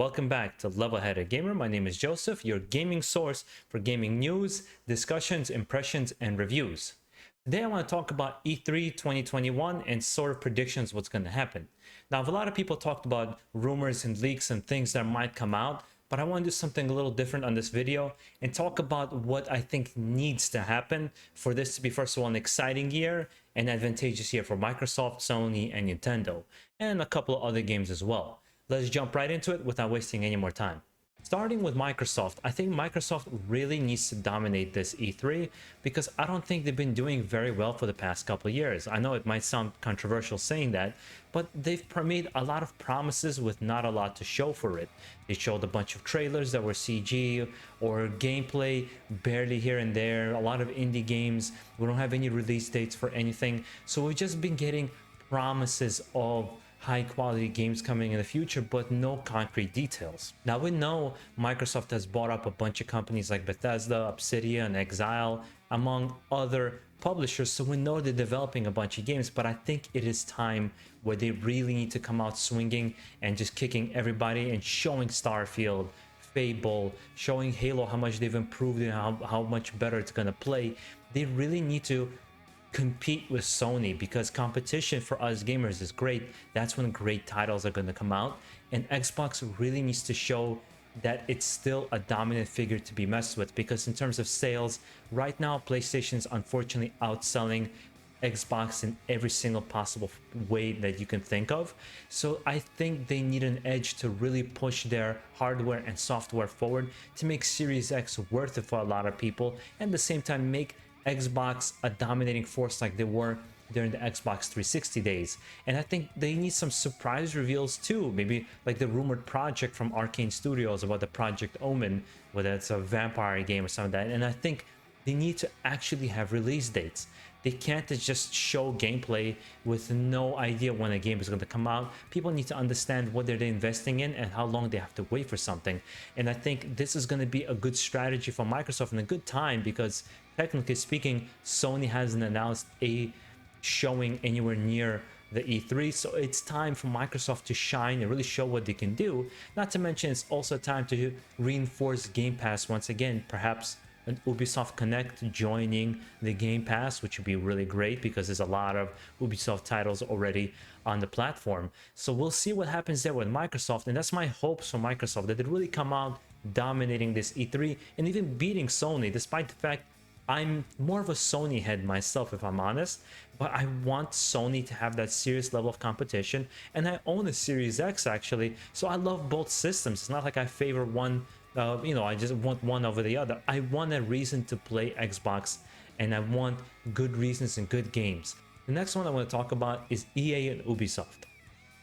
Welcome back to Level-Headed Gamer. My name is Joseph, your gaming source for gaming news, discussions, impressions, and reviews. Today I want to talk about E3 2021 and sort of predictions what's going to happen. Now, a lot of people talked about rumors and leaks and things that might come out, but I want to do something a little different on this video and talk about what I think needs to happen for this to be, first of all, an exciting year and advantageous year for Microsoft, Sony, and Nintendo, and a couple of other games as well. Let's jump right into it without wasting any more time. Starting with Microsoft, I think Microsoft really needs to dominate this E3 because I don't think they've been doing very well for the past couple of years. I know it might sound controversial saying that, but they've made a lot of promises with not a lot to show for it. They showed a bunch of trailers that were CG or gameplay barely here and there, a lot of indie games. We don't have any release dates for anything. So we've just been getting promises of high quality games coming in the future, but no concrete details. Now we know Microsoft has bought up a bunch of companies like Bethesda, Obsidian, Exile, among other publishers, so we know they're developing a bunch of games, but I think it is time where they really need to come out swinging and just kicking everybody and showing Starfield, Fable, showing Halo how much they've improved and how much better it's gonna play. They really need to compete with Sony because competition for us gamers is great. That's when great titles are going to come out, and Xbox really needs to show that it's still a dominant figure to be messed with, because in terms of sales right now, PlayStation's unfortunately outselling Xbox in every single possible way that you can think of. So I think they need an edge to really push their hardware and software forward to make Series X worth it for a lot of people, and at the same time make Xbox a dominating force like they were during the Xbox 360 days. And I think they need some surprise reveals too, maybe like the rumored project from Arcane Studios about the Project Omen, whether it's a vampire game or something like that. And I think they need to actually have release dates. They can't just show gameplay with no idea when a game is going to come out. People need to understand what they're investing in and how long they have to wait for something. And I think this is going to be a good strategy for Microsoft and a good time, because technically speaking, Sony hasn't announced a showing anywhere near the E3, so it's time for Microsoft to shine and really show what they can do. Not to mention, it's also time to reinforce Game Pass once again, perhaps an Ubisoft Connect joining the Game Pass, which would be really great because there's a lot of Ubisoft titles already on the platform. So we'll see what happens there with Microsoft, and that's my hopes for Microsoft, that they really come out dominating this E3 and even beating Sony, despite the fact I'm more of a Sony head myself, if I'm honest, but I want Sony to have that serious level of competition, and I own a Series X actually, so I love both systems. It's not like I favor one, I just want one over the other. I want a reason to play Xbox, and I want good reasons and good games. The next one I want to talk about is EA and Ubisoft.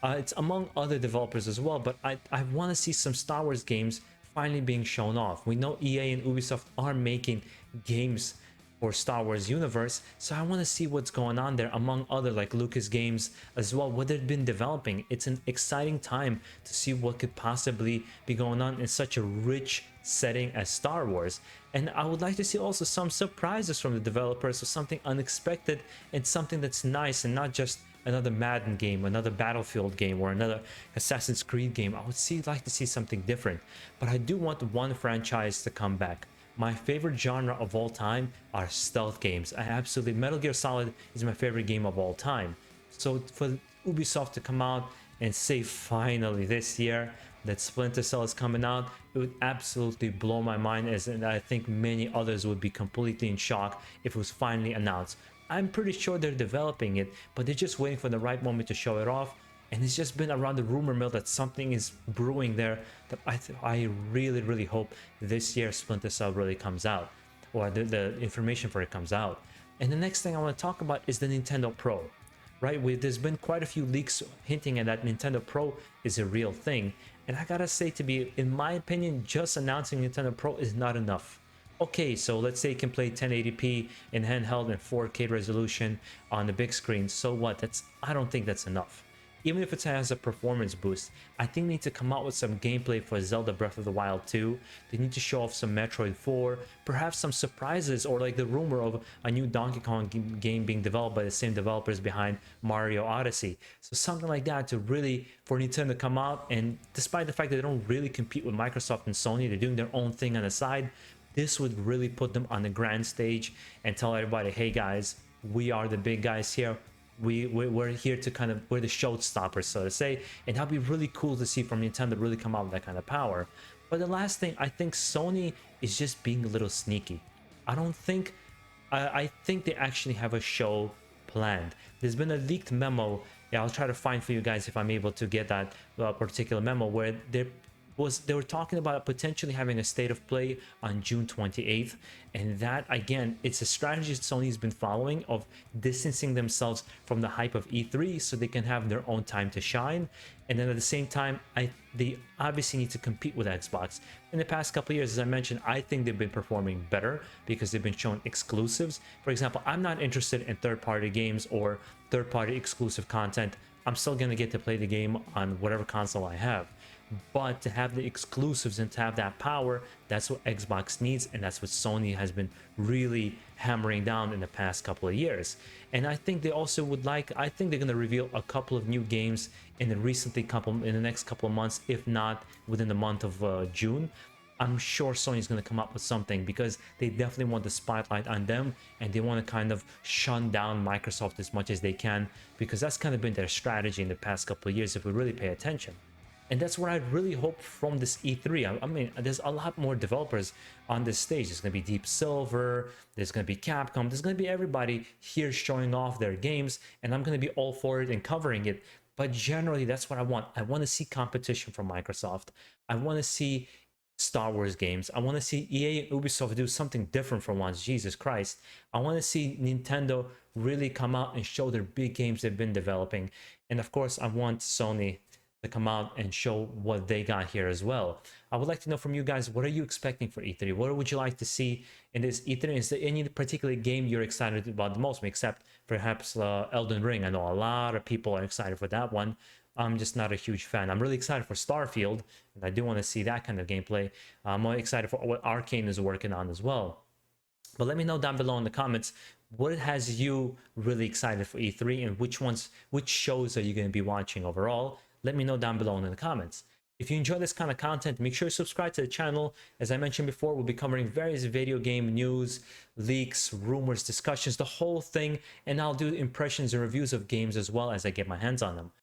It's among other developers as well, but I want to see some Star Wars games finally being shown off. We know EA and Ubisoft are making games for Star Wars universe, so I want to see what's going on there, among other like Lucas Games as well, what they've been developing. It's an exciting time to see what could possibly be going on in such a rich setting as Star Wars. And I would like to see also some surprises from the developers, so something unexpected and something that's nice, and not just another Madden game, another Battlefield game, or another Assassin's Creed game. I would like to see something different, but I do want one franchise to come back. My favorite genre of all time are stealth games. Metal Gear Solid is my favorite game of all time. So for Ubisoft to come out and say finally this year that Splinter Cell is coming out, it would absolutely blow my mind, and I think many others would be completely in shock if it was finally announced. I'm pretty sure they're developing it, but they're just waiting for the right moment to show it off. And it's just been around the rumor mill that something is brewing there, that I really hope this year Splinter Cell really comes out, or the information for it comes out. And the next thing I want to talk about is the Nintendo Pro, right? There's been quite a few leaks hinting at that Nintendo Pro is a real thing. And I gotta say, in my opinion, just announcing Nintendo Pro is not enough. Okay, so let's say it can play 1080p in handheld and 4K resolution on the big screen. So what? I don't think that's enough. even if it has a performance boost, I think they need to come out with some gameplay for Zelda Breath of the Wild 2. They need to show off some Metroid 4, perhaps some surprises, or like the rumor of a new Donkey Kong game being developed by the same developers behind Mario Odyssey. So something like that to really, for Nintendo to come out, and despite the fact that they don't really compete with Microsoft and Sony, they're doing their own thing on the side, this would really put them on the grand stage and tell everybody, hey guys, we are the big guys here. We're here to kind of, we're the showstoppers, so to say, and that'd be really cool to see from Nintendo really come out with that kind of power. But the last thing, I think Sony is just being a little sneaky. I don't think, I think they actually have a show planned. There's been a leaked memo. Yeah, I'll try to find for you guys if I'm able to get that particular memo, where they were talking about potentially having a state of play on June 28th, and that again, it's a strategy Sony's been following of distancing themselves from the hype of E3 so they can have their own time to shine. And then at the same time, they obviously need to compete with Xbox. In the past couple of years, as I mentioned, I think they've been performing better because they've been showing exclusives. For example, I'm not interested in third-party games or third-party exclusive content. I'm still going to get to play the game on whatever console I have. But to have the exclusives and to have that power, that's what Xbox needs, and that's what Sony has been really hammering down in the past couple of years. And I think they also would like, I think they're going to reveal a couple of new games in the next couple of months, if not within the month of June. I'm sure Sony's going to come up with something because they definitely want the spotlight on them, and they want to kind of shun down Microsoft as much as they can, because that's kind of been their strategy in the past couple of years if we really pay attention. And that's what I really hope from this E3. I mean, there's a lot more developers on this stage. There's going to be Deep Silver, there's going to be Capcom, there's going to be everybody here showing off their games, and I'm going to be all for it and covering it. But generally, that's what I want. I want to see competition from Microsoft. I want to see Star Wars games. I want to see EA and Ubisoft do something different for once. Jesus Christ. I want to see Nintendo really come out and show their big games they've been developing. And of course, I want Sony to come out and show what they got here as well. I would like to know from you guys, what are you expecting for E3? What would you like to see in this E3? Is there any particular game you're excited about the most, except perhaps Elden Ring? I know a lot of people are excited for that one. I'm just not a huge fan. I'm really excited for Starfield, and I do want to see that kind of gameplay. I'm more excited for what Arcane is working on as well. But let me know down below in the comments, what has you really excited for E3, and which shows are you going to be watching overall? Let me know down below in the comments. If you enjoy this kind of content, make sure you subscribe to the channel. As I mentioned before, we'll be covering various video game news, leaks, rumors, discussions, the whole thing. And I'll do impressions and reviews of games as well as I get my hands on them.